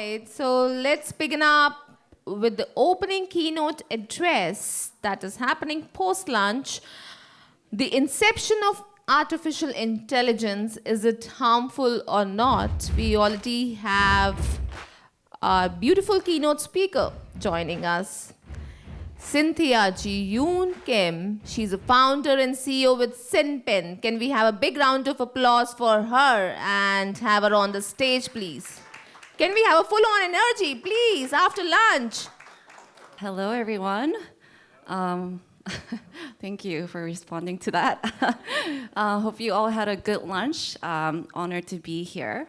right, so let's begin up with the opening keynote address that is happening post-lunch. The inception of artificial intelligence, is it harmful or not? We already have our beautiful keynote speaker joining us. Cynthia Ji Yoon Kim, she's a founder and CEO with Cynpin. Can we have a big round of applause for her and have her on the stage, please? Can we have a full-on energy, please, after lunch? Hello, everyone. Thank you for responding to that. Hope you all had a good lunch. Honored to be here.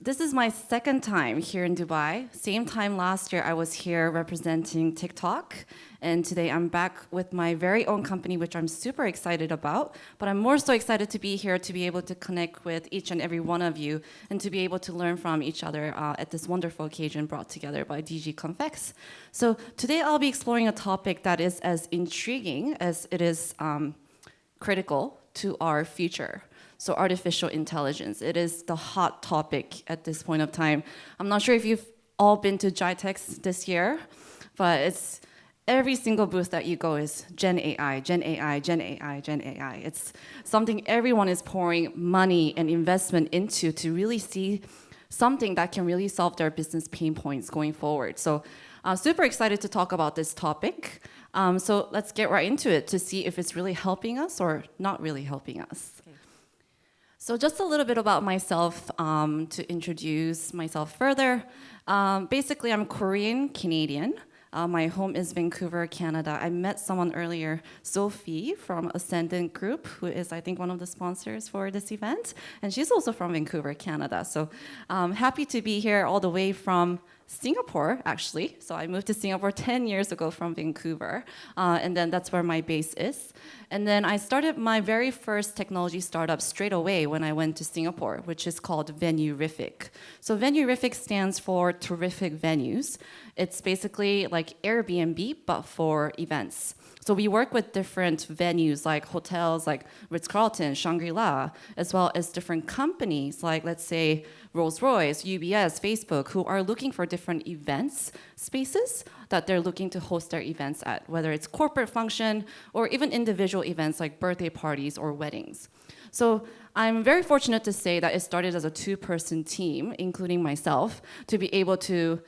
This is my second time here in Dubai. Same time last year, I was here representing TikTok. And today I'm back with my very own company, which I'm super excited about. But I'm more so excited to be here to be able to connect with each and every one of you and to be able to learn from each other at this wonderful occasion brought together by DIGITALCONFEX. So today I'll be exploring a topic that is as intriguing as it is critical to our future. So artificial intelligence, it is the hot topic at this point of time. I'm not sure if you've all been to GITEX this year, but it's every single booth that you go is Gen AI, Gen AI, Gen AI, Gen AI. It's something everyone is pouring money and investment into to really see something that can really solve their business pain points going forward. So I'm super excited to talk about this topic. So let's get right into it to see if it's really helping us or not really helping us. So just a little bit about myself to introduce myself further. Basically, I'm Korean Canadian. My home is Vancouver, Canada. I met someone earlier, Sophie from Ascendant Group, who is, I think, one of the sponsors for this event. And she's also from Vancouver, Canada. So happy to be here all the way from Singapore, actually. So I moved to Singapore 10 years ago from Vancouver. And then that's where my base is. And then I started my very first technology startup straight away when I went to Singapore, which is called Venurific. So Venurific stands for Terrific Venues. It's basically like Airbnb, but for events. So we work with different venues like hotels like Ritz-Carlton, Shangri-La, as well as different companies like, let's say, Rolls-Royce, UBS, Facebook, who are looking for different events spaces that they're looking to host their events at, whether it's corporate function or even individual events like birthday parties or weddings. So I'm very fortunate to say that it started as a two-person team, including myself, to be able to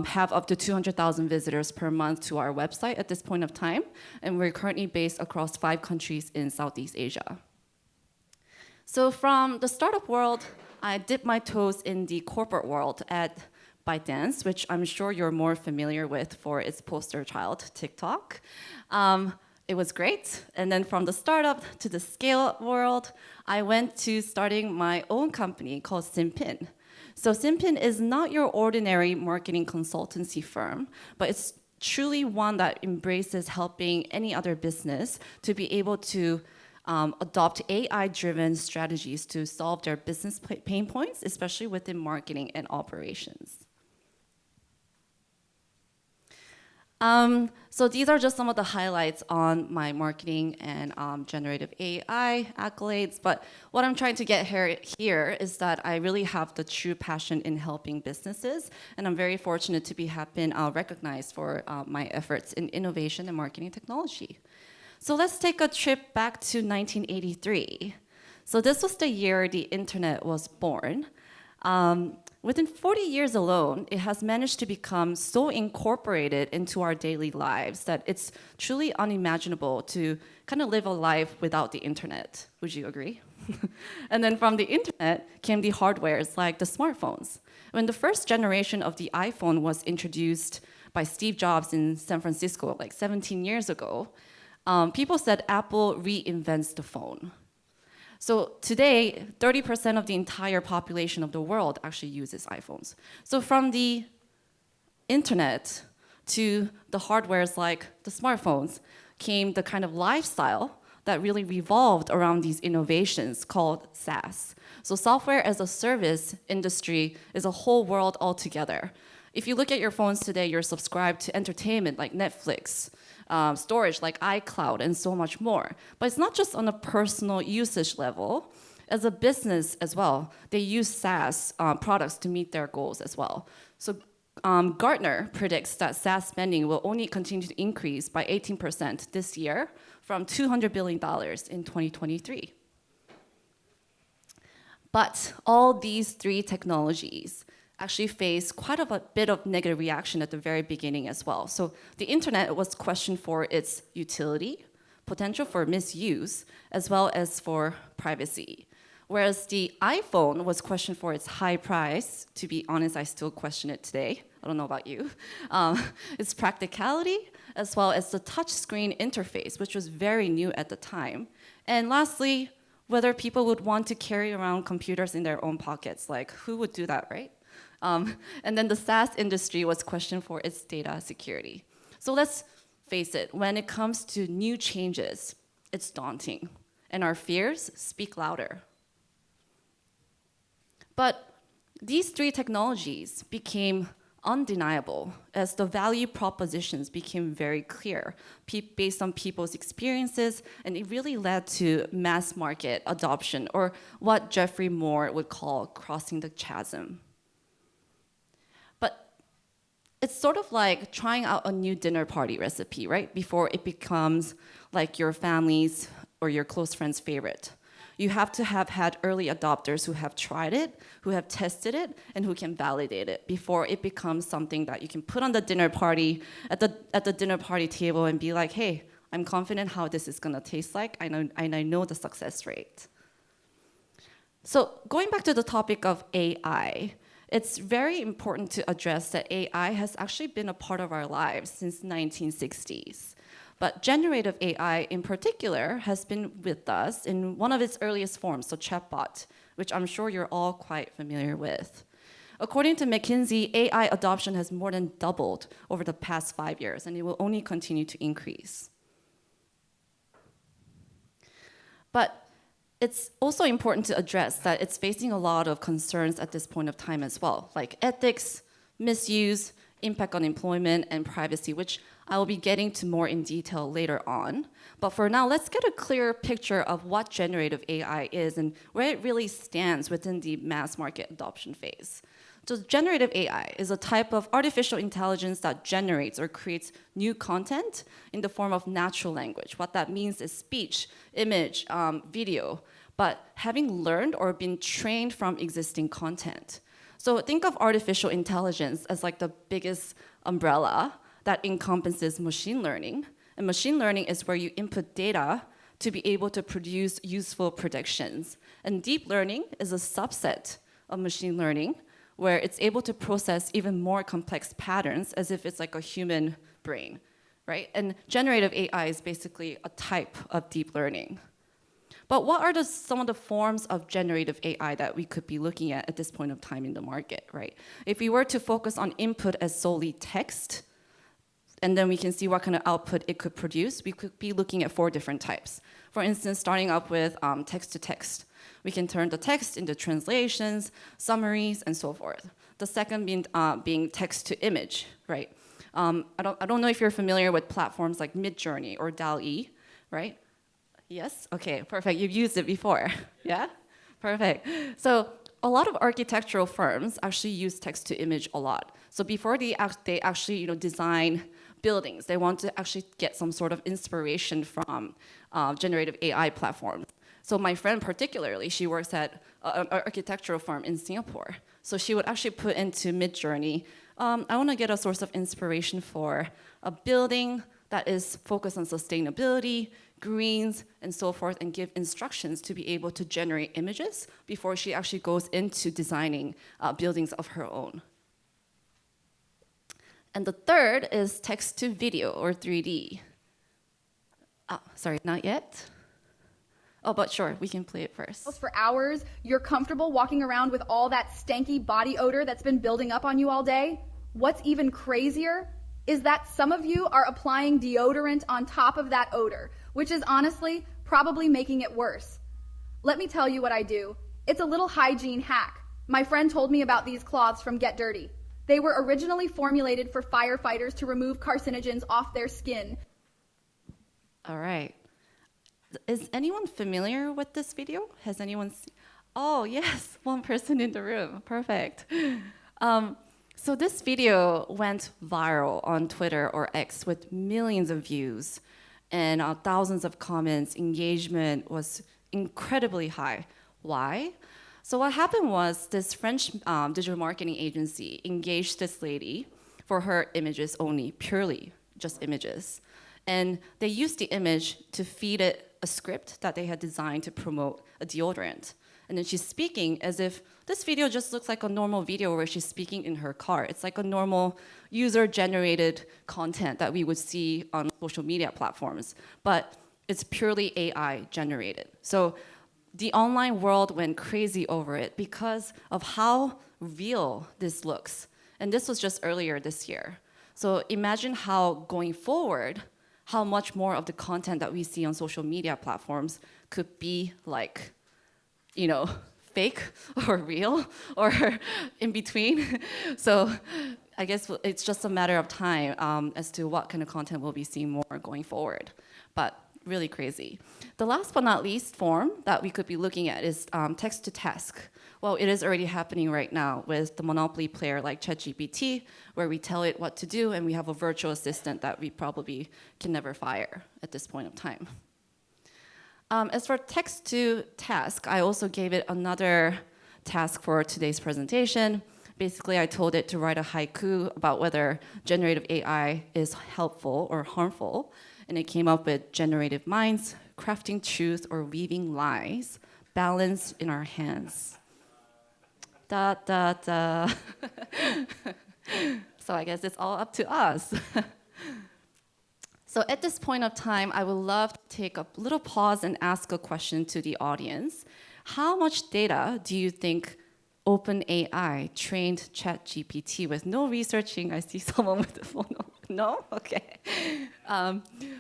have up to 200,000 visitors per month to our website at this point of time. And we're currently based across 5 countries in Southeast Asia. So from the startup world, I dipped my toes in the corporate world at ByteDance, which I'm sure you're more familiar with for its poster child, TikTok. It was great. And then from the startup to the scale world, I went to starting my own company called Cynpin. So Cynpin is not your ordinary marketing consultancy firm, but it's truly one that embraces helping any other business to be able to adopt AI-driven strategies to solve their business pain points, especially within marketing and operations. So these are just some of the highlights on my marketing and generative AI accolades. But what I'm trying to get here is that I really have the true passion in helping businesses. And I'm very fortunate to be recognized for my efforts in innovation and marketing technology. So let's take a trip back to 1983. So this was the year the internet was born. Within 40 years alone, it has managed to become so incorporated into our daily lives that it's truly unimaginable to kind of live a life without the internet. Would you agree? And then from the internet came the hardwares like the smartphones. When the first generation of the iPhone was introduced by Steve Jobs in San Francisco like 17 years ago, people said Apple reinvents the phone. So today, 30% of the entire population of the world actually uses iPhones. So from the internet to the hardwares like the smartphones came the kind of lifestyle that really revolved around these innovations called SaaS. So software as a service industry is a whole world altogether. If you look at your phones today, you're subscribed to entertainment like Netflix, storage like iCloud, and so much more. But it's not just on a personal usage level. As a business as well, they use SaaS products to meet their goals as well. So Gartner predicts that SaaS spending will only continue to increase by 18% this year from $200 billion in 2023. But all these three technologies actually face quite a bit of negative reaction at the very beginning as well. So the internet was questioned for its utility, potential for misuse, as well as for privacy. Whereas the iPhone was questioned for its high price. To be honest, I still question it today. I don't know about you. Its practicality, as well as the touchscreen interface, which was very new at the time. And lastly, whether people would want to carry around computers in their own pockets. Like, who would do that, right? And then the SaaS industry was questioned for its data security. So let's face it, when it comes to new changes, it's daunting. And our fears speak louder. But these three technologies became undeniable as the value propositions became very clear based on people's experiences, and it really led to mass market adoption, or what Geoffrey Moore would call crossing the chasm. But it's sort of like trying out a new dinner party recipe, right? Before it becomes like your family's or your close friend's favorite. You have to have had early adopters who have tried it, who have tested it, and who can validate it before it becomes something that you can put on the dinner party, at the dinner party table and be like, hey, I'm confident how this is gonna taste like, and I know the success rate. So going back to the topic of AI, it's very important to address that AI has actually been a part of our lives since the 1960s. But generative AI in particular has been with us in one of its earliest forms, so chatbot, which I'm sure you're all quite familiar with. According to McKinsey, AI adoption has more than doubled over the past 5 years, and it will only continue to increase. But it's also important to address that it's facing a lot of concerns at this point of time as well, like ethics, misuse, impact on employment, and privacy, which I will be getting to more in detail later on. But for now, let's get a clearer picture of what generative AI is and where it really stands within the mass market adoption phase. So generative AI is a type of artificial intelligence that generates or creates new content in the form of natural language. What that means is speech, image, video, but having learned or been trained from existing content. So think of artificial intelligence as like the biggest umbrella that encompasses machine learning. And machine learning is where you input data to be able to produce useful predictions. And deep learning is a subset of machine learning where it's able to process even more complex patterns as if it's like a human brain, right? And generative AI is basically a type of deep learning. But what are some of the forms of generative AI that we could be looking at this point of time in the market, right? If we were to focus on input as solely text, and then we can see what kind of output it could produce, we could be looking at 4 different types. For instance, starting up with text to text. We can turn the text into translations, summaries, and so forth. The second being text to image, right? I don't know if you're familiar with platforms like Midjourney or DALL-E, right? Yes? Okay, perfect. You've used it before, yeah? Perfect. So a lot of architectural firms actually use text to image a lot. So before they actually design buildings, they want to actually get some sort of inspiration from generative AI platforms. So my friend particularly, she works at an architectural firm in Singapore. So she would actually put into Midjourney, I want to get a source of inspiration for a building that is focused on sustainability, greens, and so forth, and give instructions to be able to generate images before she actually goes into designing buildings of her own. And the third is text to video, or 3D. Oh, sorry, not yet. Oh, but sure, we can play it first. For hours, you're comfortable walking around with all that stanky body odor that's been building up on you all day? What's even crazier is that some of you are applying deodorant on top of that odor, which is honestly probably making it worse. Let me tell you what I do. It's a little hygiene hack. My friend told me about these cloths from Get Dirty. They were originally formulated for firefighters to remove carcinogens off their skin. All right. Is anyone familiar with this video? Has anyone Oh, yes, one person in the room. Perfect. So this video went viral on Twitter or X with millions of views and thousands of comments. Engagement was incredibly high. Why? So what happened was this French digital marketing agency engaged this lady for her images only, purely just images. And they used the image to feed it a script that they had designed to promote a deodorant. And then she's speaking as if this video just looks like a normal video where she's speaking in her car. It's like a normal user-generated content that we would see on social media platforms. But it's purely AI generated. So the online world went crazy over it because of how real this looks. And this was just earlier this year. So imagine how going forward, how much more of the content that we see on social media platforms could be like, you know, fake or real or in between. So I guess it's just a matter of time as to what kind of content we'll be seeing more going forward. But really crazy. The last but not least form that we could be looking at is text-to-task. Well, it is already happening right now with the monopoly player like ChatGPT, where we tell it what to do and we have a virtual assistant that we probably can never fire at this point of time. As for text-to-task, I also gave it another task for today's presentation. Basically, I told it to write a haiku about whether generative AI is helpful or harmful. And it came up with generative minds, crafting truth or weaving lies, balance in our hands. Da, da, da. So I guess it's all up to us. So at this point of time, I would love to take a little pause and ask a question to the audience. How much data do you think OpenAI trained ChatGPT with? No researching. I see someone with the phone. No? Okay.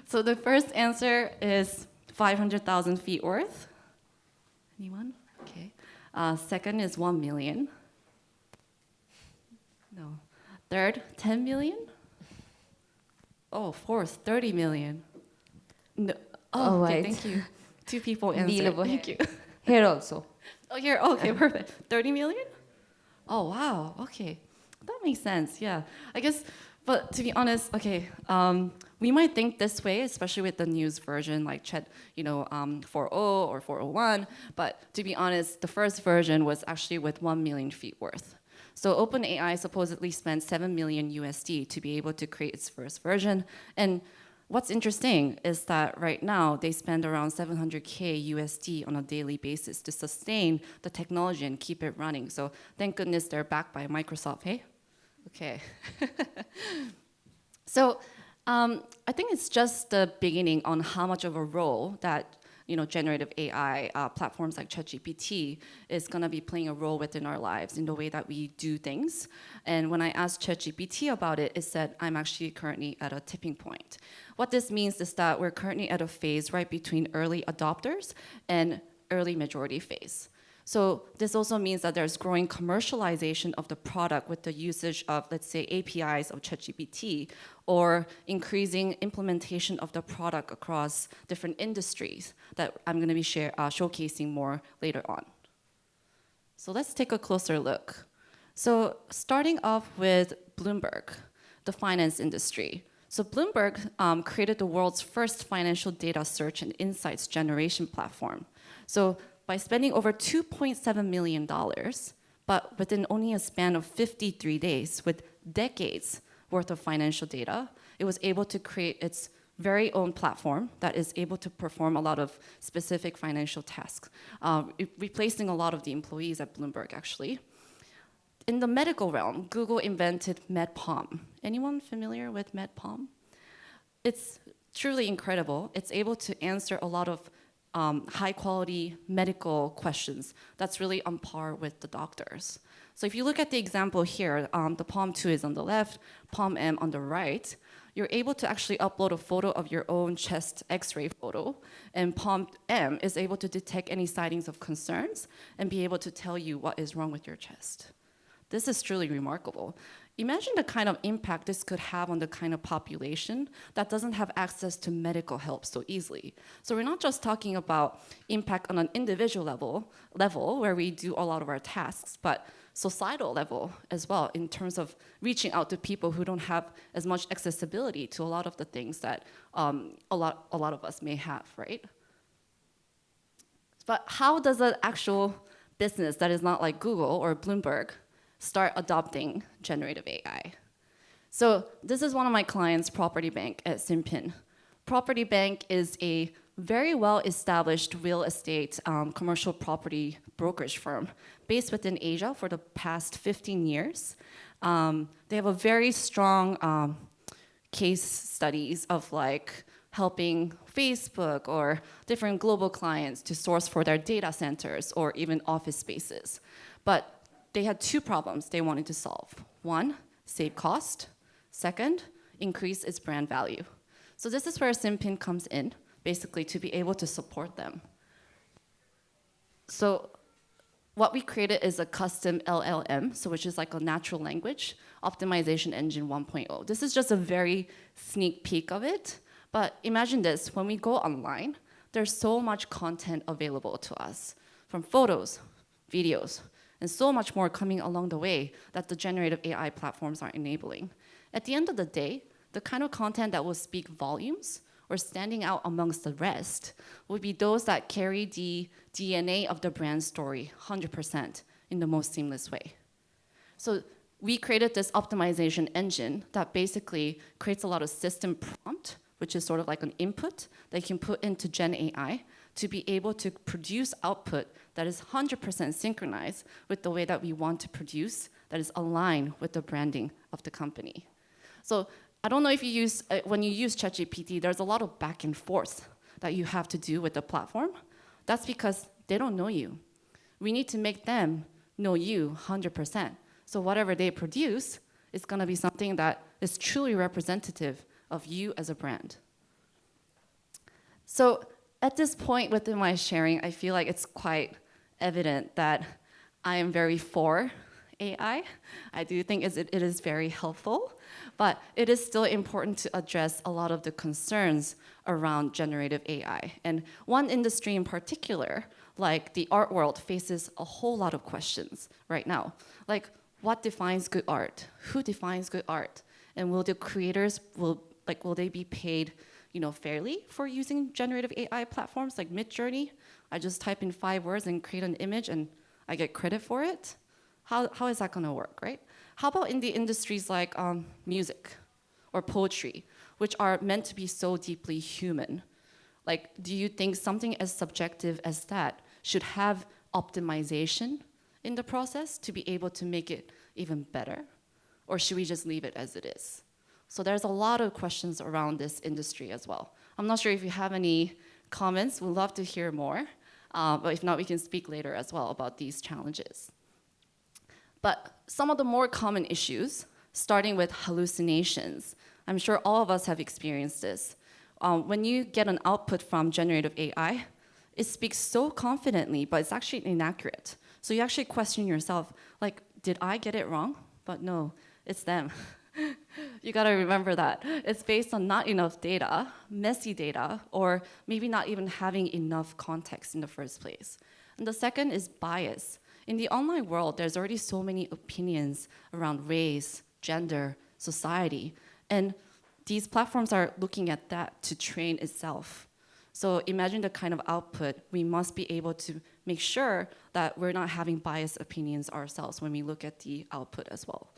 So the first answer is 500,000 feet worth. Anyone? Okay. Second is 1 million. No. Third, 10 million. Oh, fourth, 30 million. No. Oh, okay, right. thank you. Two people answered. Thank you. Here also. Oh, here, okay, perfect. 30 million? Oh, wow, okay. That makes sense, yeah. I guess, but to be honest, okay, we might think this way, especially with the news version like Chat, 4.0 or 4.01, but to be honest, the first version was actually with 1 million feet worth. So OpenAI supposedly spent 7 million USD to be able to create its first version. And what's interesting is that right now they spend around 700K USD on a daily basis to sustain the technology and keep it running. So thank goodness they're backed by Microsoft, hey? Okay. So I think it's just the beginning on how much of a role that generative AI platforms like ChatGPT is going to be playing a role within our lives in the way that we do things. And when I asked ChatGPT about it, it said, I'm actually currently at a tipping point. What this means is that we're currently at a phase right between early adopters and early majority phase. So this also means that there's growing commercialization of the product with the usage of, let's say, APIs of ChatGPT, or increasing implementation of the product across different industries that I'm going to be showcasing more later on. So let's take a closer look. So starting off with Bloomberg, the finance industry. So Bloomberg created the world's first financial data search and insights generation platform. So by spending over $2.7 million, but within only a span of 53 days with decades worth of financial data, it was able to create its very own platform that is able to perform a lot of specific financial tasks, replacing a lot of the employees at Bloomberg, actually. In the medical realm, Google invented MedPalm. Anyone familiar with MedPalm? It's truly incredible. It's able to answer a lot of high-quality medical questions that's really on par with the doctors. So if you look at the example here, the Palm 2 is on the left, Palm M on the right. You're able to actually upload a photo of your own chest X-ray photo, and Palm M is able to detect any sightings of concerns and be able to tell you what is wrong with your chest. This is truly remarkable. Imagine the kind of impact this could have on the kind of population that doesn't have access to medical help so easily. So we're not just talking about impact on an individual level where we do a lot of our tasks, but societal level as well in terms of reaching out to people who don't have as much accessibility to a lot of the things that a lot of us may have, right? But how does an actual business that is not like Google or Bloomberg start adopting generative AI? So this is one of my clients, Property Bank at Cynpin. Property Bank is a very well-established real estate commercial property brokerage firm based within Asia for the past 15 years. They have a very strong case studies of like helping Facebook or different global clients to source for their data centers or even office spaces. But they had two problems they wanted to solve. One, save cost. Second, increase its brand value. So this is where Cynpin comes in, basically to be able to support them. So what we created is a custom LLM, so which is like a natural language optimization engine 1.0. This is just a very sneak peek of it. But imagine this, when we go online, there's so much content available to us, from photos, videos, and so much more coming along the way that the generative AI platforms are enabling. At the end of the day, the kind of content that will speak volumes or standing out amongst the rest would be those that carry the DNA of the brand story 100% in the most seamless way. So we created this optimization engine that basically creates a lot of system prompt, which is sort of like an input that you can put into Gen AI to be able to produce output that is 100% synchronized with the way that we want to produce, that is aligned with the branding of the company. So I don't know if you use, when you use ChatGPT, there's a lot of back and forth that you have to do with the platform. That's because they don't know you. We need to make them know you 100%. So whatever they produce is gonna be something that is truly representative of you as a brand. So at this point within my sharing, I feel like it's quite evident that I am very for AI. I do think it is very helpful, but it is still important to address a lot of the concerns around generative AI. And one industry in particular, like the art world, faces a whole lot of questions right now. Like, what defines good art? Who defines good art? And will the creators, will they be paid fairly for using generative AI platforms like Midjourney? I just type in 5 words and create an image and I get credit for it? How is that gonna work, right? How about in the industries like music or poetry, which are meant to be so deeply human? Like, do you think something as subjective as that should have optimization in the process to be able to make it even better? Or should we just leave it as it is? So there's a lot of questions around this industry as well. I'm not sure if you have any comments. We'd love to hear more. But if not, we can speak later as well about these challenges. But some of the more common issues, starting with hallucinations. I'm sure all of us have experienced this. When you get an output from generative AI, it speaks so confidently, but it's actually inaccurate. So you actually question yourself, like, did I get it wrong? But no, it's them. You gotta remember that. It's based on not enough data, messy data, or maybe not even having enough context in the first place. And the second is bias. In the online world, there's already so many opinions around race, gender, society, and these platforms are looking at that to train itself. So imagine the kind of output. We must be able to make sure that we're not having biased opinions ourselves when we look at the output as well.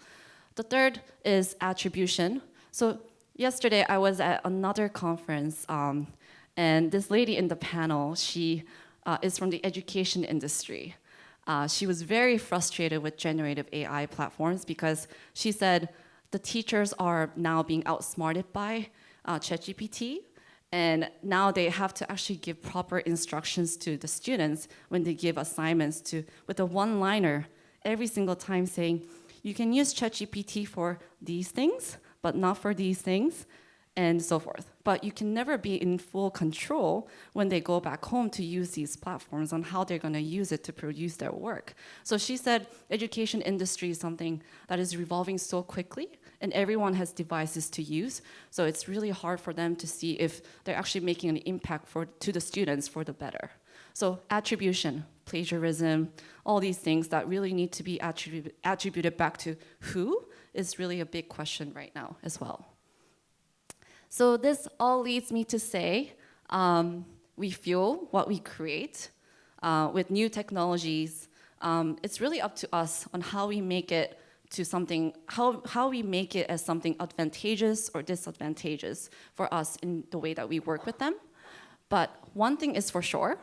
The third is attribution. So yesterday I was at another conference, and this lady in the panel, she is from the education industry. She was very frustrated with generative AI platforms because she said the teachers are now being outsmarted by ChatGPT, and now they have to actually give proper instructions to the students when they give assignments with a one-liner every single time saying, you can use ChatGPT for these things, but not for these things, and so forth. but you can never be in full control when they go back home to use these platforms on how they're going to use it to produce their work. So she said education industry is something that is revolving so quickly, and everyone has devices to use, so it's really hard for them to see if they're actually making an impact to the students for the better. So attribution, plagiarism, all these things that really need to be attributed back to who is really a big question right now as well. So this all leads me to say, we fuel what we create with new technologies. It's really up to us on how we make it to something, how we make it as something advantageous or disadvantageous for us in the way that we work with them. But one thing is for sure,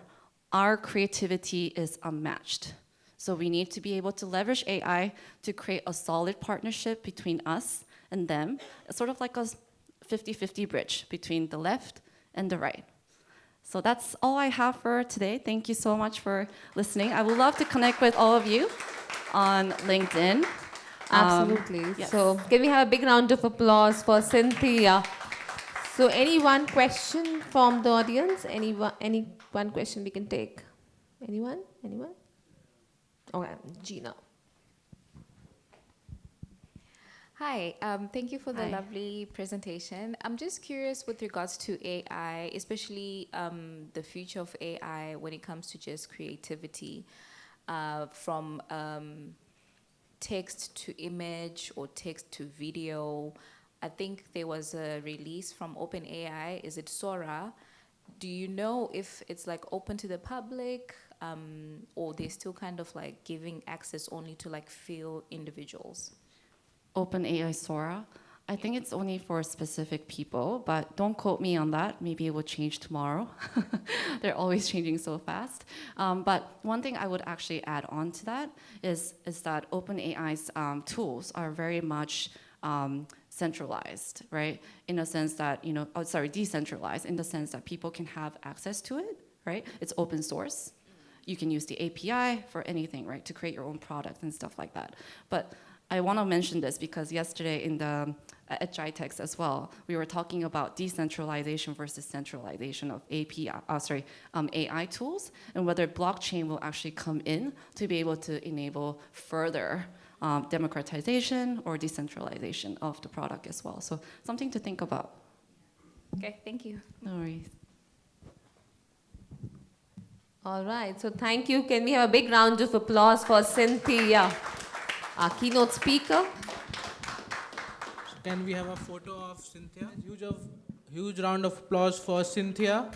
our creativity is unmatched. So we need to be able to leverage AI to create a solid partnership between us and them. It's sort of like a 50-50 bridge between the left and the right. So that's all I have for today. Thank you so much for listening. I would love to connect with all of you on LinkedIn. Absolutely. Yes. So can we have a big round of applause for Cynthia? So any one question from the audience? Any one question we can take? Anyone? Okay, Gina. Hi, thank you for the Hi. lovely presentation. I'm just curious with regards to AI, especially the future of AI when it comes to just creativity, from text to image or text to video. I think there was a release from OpenAI, is it Sora? Do you know if it's like open to the public, or they're still kind of like giving access only to like few individuals? OpenAI Sora. I think it's only for specific people, but don't quote me on that. Maybe it will change tomorrow. They're always changing so fast. But one thing I would actually add on to that is that OpenAI's tools are very much centralized, right? In a sense that, decentralized, in the sense that people can have access to it, right? It's open source. You can use the API for anything, right? To create your own product and stuff like that. But I want to mention this because yesterday at GITEX as well, we were talking about decentralization versus centralization of AI tools, and whether blockchain will actually come in to be able to enable further democratization or decentralization of the product as well. So something to think about. Okay, thank you. No worries. All right, so thank you. Can we have a big round of applause for Cynthia, our keynote speaker? Can we have a photo of Cynthia? Huge round of applause for Cynthia.